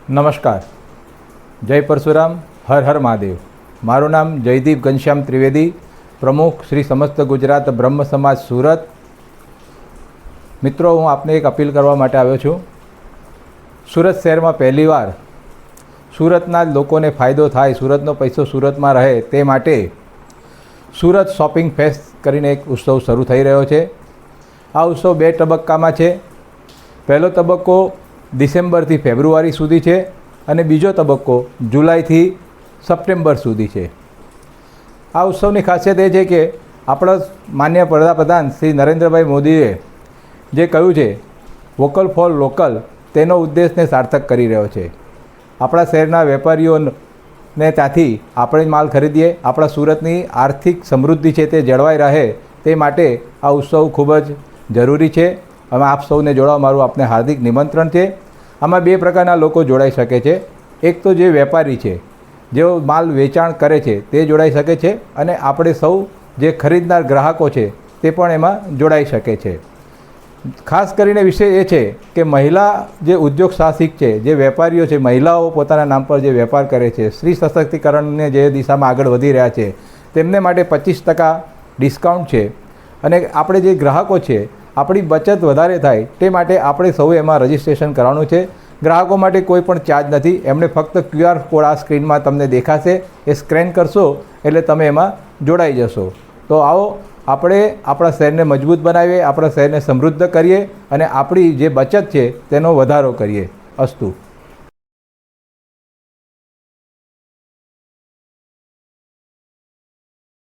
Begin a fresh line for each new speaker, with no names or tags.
નમસ્કાર, જય પરશુરામ, હર હર મહાદેવ। મારું નામ જયદીપ ઘનશ્યામ ત્રિવેદી, પ્રમુખ શ્રી સમસ્ત ગુજરાત બ્રહ્મ સમાજ સુરત। મિત્રો, હું આપને એક અપીલ કરવા માટે આવ્યો છું। સુરત શહેરમાં પહેલીવાર સુરતના લોકોને ફાયદો થાય, સુરતનો પૈસો સુરતમાં રહે તે માટે સુરત શોપિંગ ફેસ્ટ કરીને એક ઉત્સવ શરૂ થઈ રહ્યો છે। આ ઉત્સવ 2 તબક્કામાં છે। પહેલો તબક્કો ડિસેમ્બરથી ફેબ્રુઆરી સુધી છે અને બીજો તબક્કો જુલાઈથી સપ્ટેમ્બર સુધી છે। આ ઉત્સવની ખાસિયત એ છે કે આપણા માન્ય વડાપ્રધાન શ્રી નરેન્દ્રભાઈ મોદીએ જે કહ્યું છે વોકલ ફોર લોકલ, તેનો ઉદ્દેશને સાર્થક કરી રહ્યો છે। આપણા શહેરના વેપારીઓને ત્યાંથી આપણે માલ ખરીદીએ, આપણા સુરતની આર્થિક સમૃદ્ધિ છે તે જળવાઈ રહે તે માટે આ ઉત્સવ ખૂબ જ જરૂરી છે। હવે આપ સૌને જોડાવા મારું આપને હાર્દિક નિમંત્રણ છે। આમાં 2 પ્રકારના લોકો જોડાઈ શકે છે। એક તો જે વેપારી છે, જેઓ માલ વેચાણ કરે છે તે જોડાઈ શકે છે, અને આપણે સૌ જે ખરીદનાર ગ્રાહકો છે તે પણ એમાં જોડાઈ શકે છે। ખાસ કરીને વિષય એ છે કે મહિલા જે ઉદ્યોગ સાહસિક છે, જે વેપારીઓ છે, મહિલાઓ પોતાના નામ પર જે વેપાર કરે છે, સ્ત્રી સશક્તિકરણને જે દિશામાં આગળ વધી રહ્યા છે, તેમને માટે 25% ડિસ્કાઉન્ટ છે। અને આપણે જે ગ્રાહકો છે, આપણી બચત વધારે થાય તે માટે આપણે સૌએ એમાં રજિસ્ટ્રેશન કરવાનું છે। ગ્રાહકો માટે કોઈ પણ ચાર્જ નથી, એમને ફક્ત QR કોડ આ સ્ક્રીનમાં તમને દેખાશે, એ સ્કેન કરશો એટલે તમે એમાં જોડાઈ જશો। તો આવો આપણે આપણા શહેરને મજબૂત બનાવીએ, આપણા શહેરને સમૃદ્ધ કરીએ અને આપણી જે બચત છે તેનો વધારો કરીએ। અસ્તુ।